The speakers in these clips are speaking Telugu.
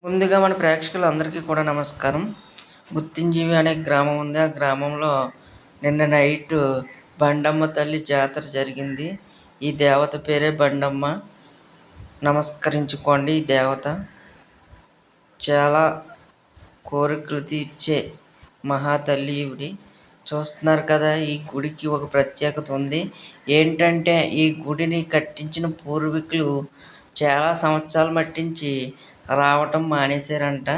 ముందుగా మన ప్రేక్షకులందరికీ కూడా నమస్కారం. గుత్తింజీవి అనే గ్రామం ఉంది. ఆ గ్రామంలో నిన్న నైట్ బండమ్మ తల్లి జాతర జరిగింది. ఈ దేవత పేరే బండమ్మ. నమస్కరించుకోండి. ఈ దేవత చాలా కోరికలు తీర్చే మహాతల్లి ఈవిడి. చూస్తున్నారు కదా, ఈ గుడికి ఒక ప్రత్యేకత ఉంది. ఏంటంటే ఈ గుడిని కట్టించిన పూర్వీకులు చాలా సంవత్సరాలు మట్టించి రావటం మానేశారంట.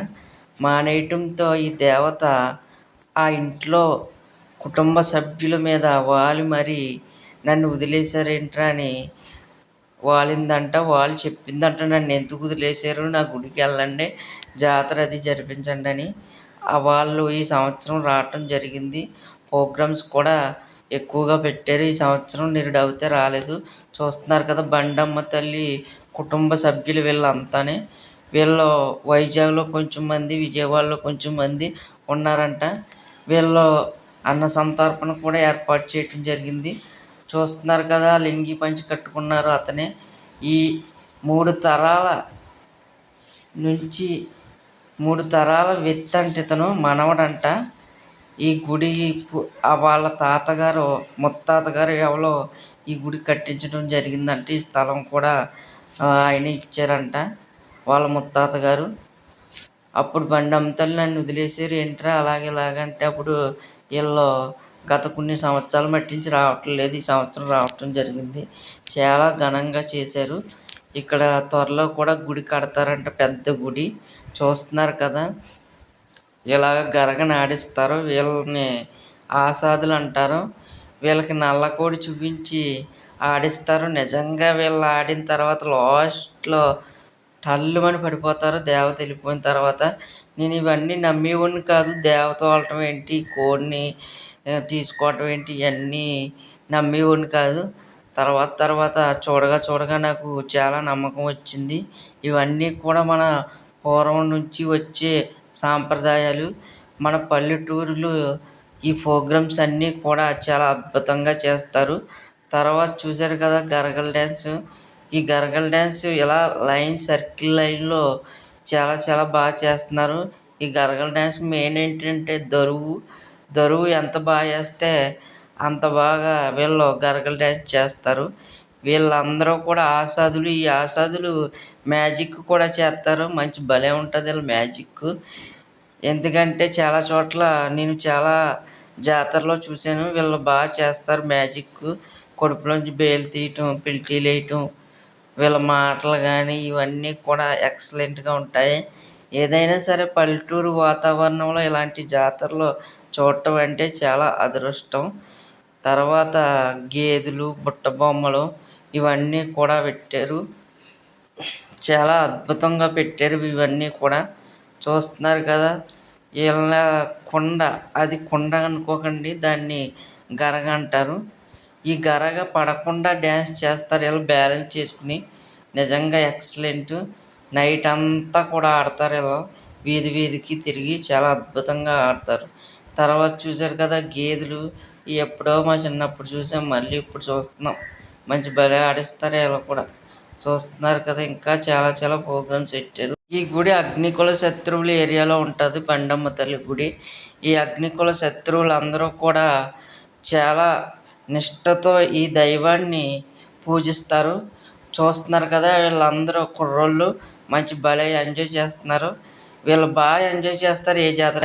మానేయటంతో ఈ దేవత ఆ ఇంట్లో కుటుంబ సభ్యుల మీద వాలి మరి నన్ను వదిలేశారేంట్రా అని వాలిందంట. వాళ్ళు చెప్పిందంట, నన్ను ఎందుకు వదిలేశారు, నా గుడికి వెళ్ళండి, జాతర అది జరిపించండి అని. వాళ్ళు ఈ సంవత్సరం రావటం జరిగింది. ప్రోగ్రామ్స్ కూడా ఎక్కువగా పెట్టారు. ఈ సంవత్సరం నిరుడవుతే రాలేదు. చూస్తున్నారు కదా, బండమ్మ తల్లి కుటుంబ సభ్యులు వీళ్ళంతానే. వీళ్ళు వైజాగ్లో కొంచెం మంది, విజయవాడలో కొంచెం మంది ఉన్నారంట. వీళ్ళు అన్న సంతర్పణ కూడా ఏర్పాటు చేయటం జరిగింది. చూస్తున్నారు కదా, లింగి పంచి కట్టుకున్నారు అతనే. ఈ 3 తరాల నుంచి 3 తరాల వ్యక్తి అంటే ఇతను మనవడంట. ఈ గుడి వాళ్ళ తాతగారు ముత్తాతగారు ఎవరో ఈ గుడి కట్టించడం జరిగిందంటే. ఈ స్థలం కూడా ఆయన ఇచ్చారంట, వాళ్ళ ముత్తాత గారు. అప్పుడు బండమ్మ తల్లి నన్ను వదిలేసారు ఏంట్రా అలాగే ఇలాగంటే, అప్పుడు వీళ్ళు గత కొన్ని సంవత్సరాలు మట్టించి రావటం లేదు. ఈ సంవత్సరం రావటం జరిగింది. చాలా ఘనంగా చేశారు. ఇక్కడ త్వరలో కూడా గుడి కడతారంట, పెద్ద గుడి. చూస్తున్నారు కదా, ఇలాగ గరగని ఆడిస్తారు. వీళ్ళని ఆసాదులు అంటారు. వీళ్ళకి నల్లకోడి చూపించి ఆడిస్తారు. నిజంగా వీళ్ళు ఆడిన తర్వాత లాస్ట్లో టల్లుమని పడిపోతారు దేవత వెళ్ళిపోయిన తర్వాత. నేను ఇవన్నీ నమ్మేవాడిని కాదు. దేవత వాళ్ళటం ఏంటి, కోడిని తీసుకోవటం ఏంటి, ఇవన్నీ నమ్మేవాడిని కాదు. తర్వాత చూడగా నాకు చాలా నమ్మకం వచ్చింది. ఇవన్నీ కూడా మన పూర్వం నుంచి వచ్చే సాంప్రదాయాలు. మన పల్లెటూరులో ఈ ప్రోగ్రామ్స్ అన్నీ కూడా చాలా అద్భుతంగా చేస్తారు. తర్వాత చూశారు కదా గరగల డ్యాన్స్. ఈ గరగల డ్యాన్స్ ఇలా లైన్ సర్కిల్ లైన్లో చాలా బాగా చేస్తున్నారు. ఈ గరగల డ్యాన్స్ మెయిన్ ఏంటంటే దరువు ఎంత బాగా చేస్తే అంత బాగా వీళ్ళు గరగల డ్యాన్స్ చేస్తారు. వీళ్ళందరూ కూడా ఆసాదులు. ఈ ఆసాదులు మ్యాజిక్ కూడా చేస్తారు. మంచి భలే ఉంటుంది వీళ్ళ మ్యాజిక్. ఎందుకంటే చాలా చోట్ల నేను చాలా జాతరలో చూశాను. వీళ్ళు బాగా చేస్తారు మ్యాజిక్. కడుపులోంచి బేలు తీయటం, పిల్టీలు వేయటం, వీళ్ళ మాటలు కానీ ఇవన్నీ కూడా ఎక్సలెంట్గా ఉంటాయి. ఏదైనా సరే పల్లెటూరు వాతావరణంలో ఇలాంటి జాతరలో చూడటం అంటే చాలా అదృష్టం. తర్వాత గేదెలు, బుట్ట బొమ్మలు ఇవన్నీ కూడా పెట్టారు. చాలా అద్భుతంగా పెట్టారు ఇవన్నీ కూడా. చూస్తున్నారు కదా, వీళ్ళ కుండ, అది కుండ అనుకోకండి, దాన్ని గరగ అంటారు. ఈ గరగ పడకుండా డ్యాన్స్ చేస్తారు వీళ్ళు బ్యాలెన్స్ చేసుకుని. నిజంగా ఎక్సలెంట్. నైట్ అంతా కూడా ఆడతారు వీళ్ళు. వీధికి తిరిగి చాలా అద్భుతంగా ఆడతారు. తర్వాత చూశారు కదా గేదెలు. ఎప్పుడో మా చిన్నప్పుడు చూసాం, మళ్ళీ ఇప్పుడు చూస్తున్నాం. మంచి భలే ఆడిస్తారు వీళ్ళు కూడా. చూస్తున్నారు కదా, ఇంకా చాలా ప్రోగ్రామ్స్ పెట్టారు. ఈ గుడి అగ్నికుల శత్రువుల ఏరియాలో ఉంటుంది, బండమ్మ తల్లి గుడి. ఈ అగ్నికుల శత్రువులందరూ కూడా చాలా నిష్టతో ఈ దైవాన్ని పూజిస్తారు. చూస్తున్నారు కదా, వీళ్ళందరూ కుర్రోళ్ళు మంచి భలే ఎంజాయ్ చేస్తున్నారు. వీళ్ళు బాగా ఎంజాయ్ చేస్తారు ఏ జాతర.